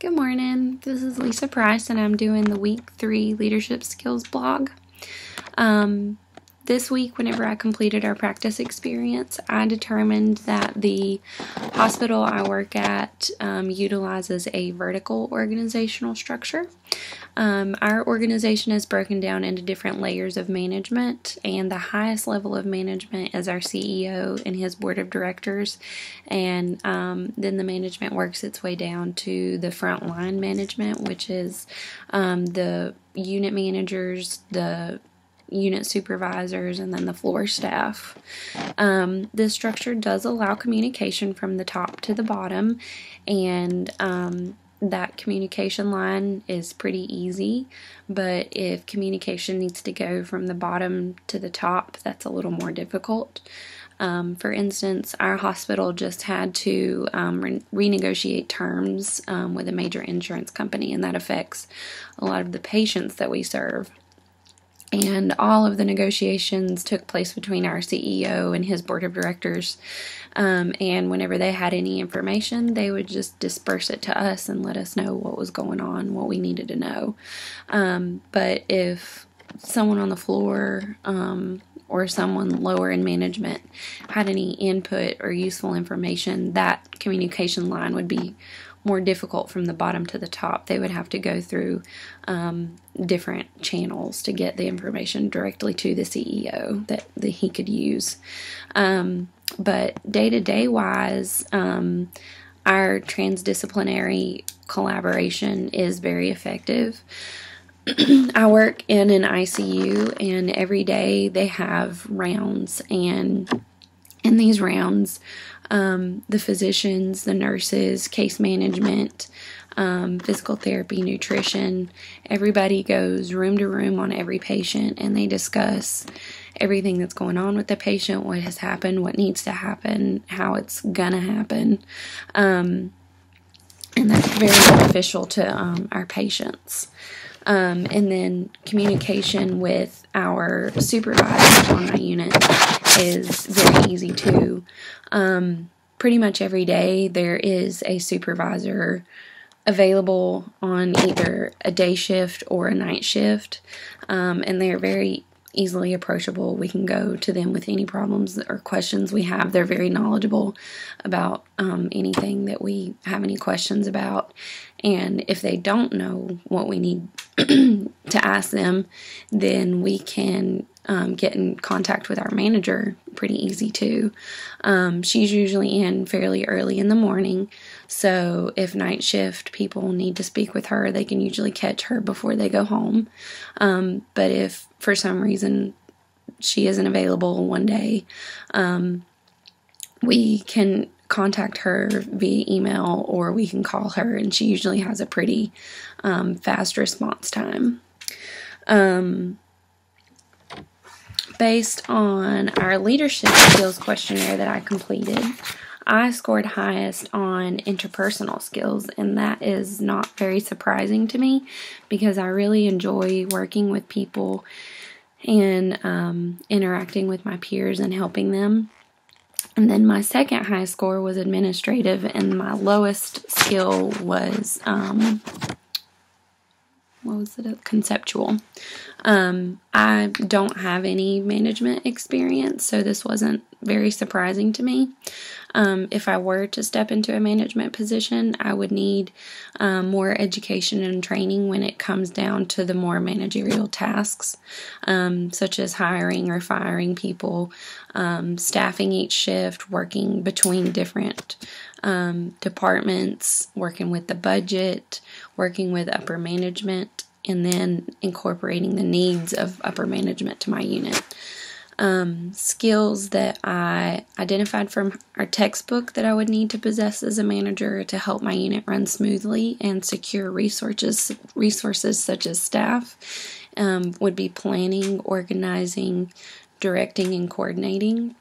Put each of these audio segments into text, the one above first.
Good morning. This is Lisa Price, and I'm doing the week 3 leadership skills blog. This week, whenever I completed our practice experience, I determined that the hospital I work at utilizes a vertical organizational structure. Our organization is broken down into different layers of management, and the highest level of management is our CEO and his board of directors, and then the management works its way down to the frontline management, which is the unit managers, the unit supervisors, and then the floor staff. This structure does allow communication from the top to the bottom, and that communication line is pretty easy, but if communication needs to go from the bottom to the top, that's a little more difficult. For instance, our hospital just had to renegotiate terms with a major insurance company, and that affects a lot of the patients that we serve. And all of the negotiations took place between our CEO and his board of directors. And whenever they had any information, they would just disperse it to us and let us know what was going on, what we needed to know. But if someone on the floor or someone lower in management had any input or useful information, that communication line would be more difficult from the bottom to the top. They would have to go through different channels to get the information directly to the CEO that he could use. But day-to-day wise, our transdisciplinary collaboration is very effective. I work in an ICU, and every day they have rounds, and in these rounds, the physicians, the nurses, case management, physical therapy, nutrition, everybody goes room to room on every patient, and they discuss everything that's going on with the patient, what has happened, what needs to happen, how it's gonna happen, and that's very beneficial to our patients. And then communication with our supervisors on my unit is very easy too. Pretty much every day there is a supervisor available on either a day shift or a night shift, and they're very easily approachable. We can go to them with any problems or questions we have. They're very knowledgeable about anything that we have any questions about, and if they don't know what we need to ask them, then we can get in contact with our manager pretty easy too. She's usually in fairly early in the morning, so if night shift people need to speak with her, they can usually catch her before they go home. But if for some reason she isn't available one day, we can contact her via email, or we can call her, and she usually has a pretty fast response time. Based on our leadership skills questionnaire that I completed, I scored highest on interpersonal skills, and that is not very surprising to me because I really enjoy working with people and interacting with my peers and helping them. And then my second high score was administrative, and my lowest skill was conceptual. I don't have any management experience, so this wasn't very surprising to me. If I were to step into a management position, I would need more education and training when it comes down to the more managerial tasks, such as hiring or firing people, staffing each shift, working between different departments, working with the budget, working with upper management, and then incorporating the needs of upper management to my unit. Skills that I identified from our textbook that I would need to possess as a manager to help my unit run smoothly and secure resources such as staff, would be planning, organizing, directing, and coordinating.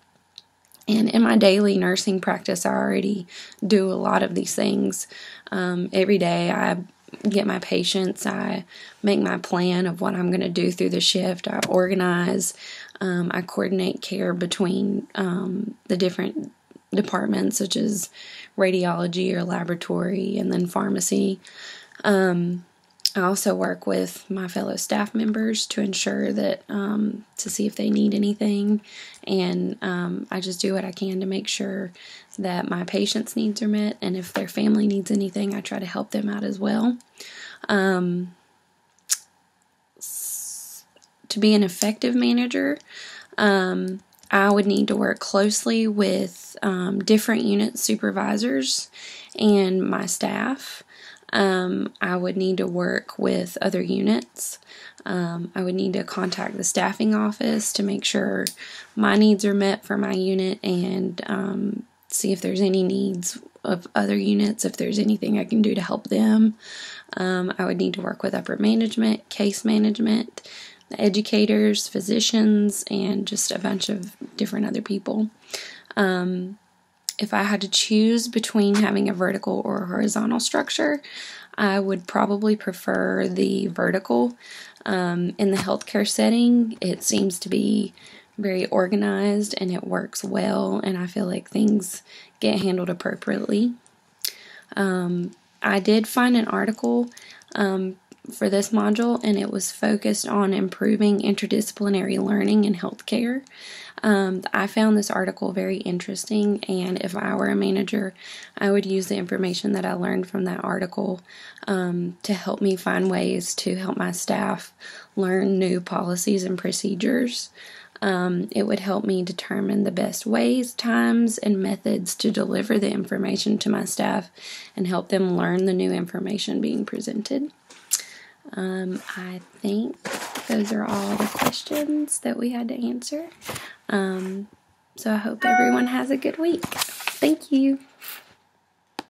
And in my daily nursing practice, I already do a lot of these things. Every day I get my patients, I make my plan of what I'm going to do through the shift, I organize, I coordinate care between the different departments such as radiology or laboratory, and then pharmacy. I also work with my fellow staff members to ensure that, to see if they need anything, and I just do what I can to make sure that my patients' needs are met, and if their family needs anything, I try to help them out as well. To be an effective manager, I would need to work closely with different unit supervisors and my staff. I would need to work with other units. I would need to contact the staffing office to make sure my needs are met for my unit, and see if there's any needs of other units, if there's anything I can do to help them. I would need to work with upper management, case management, the educators, physicians, and just a bunch of different other people. If I had to choose between having a vertical or a horizontal structure, I would probably prefer the vertical. In the healthcare setting, it seems to be very organized and it works well, and I feel like things get handled appropriately. I did find an article for this module, and it was focused on improving interdisciplinary learning in healthcare. I found this article very interesting, and if I were a manager, I would use the information that I learned from that article to help me find ways to help my staff learn new policies and procedures. It would help me determine the best ways, times, and methods to deliver the information to my staff and help them learn the new information being presented. I think those are all the questions that we had to answer. So I hope everyone has a good week. Thank you.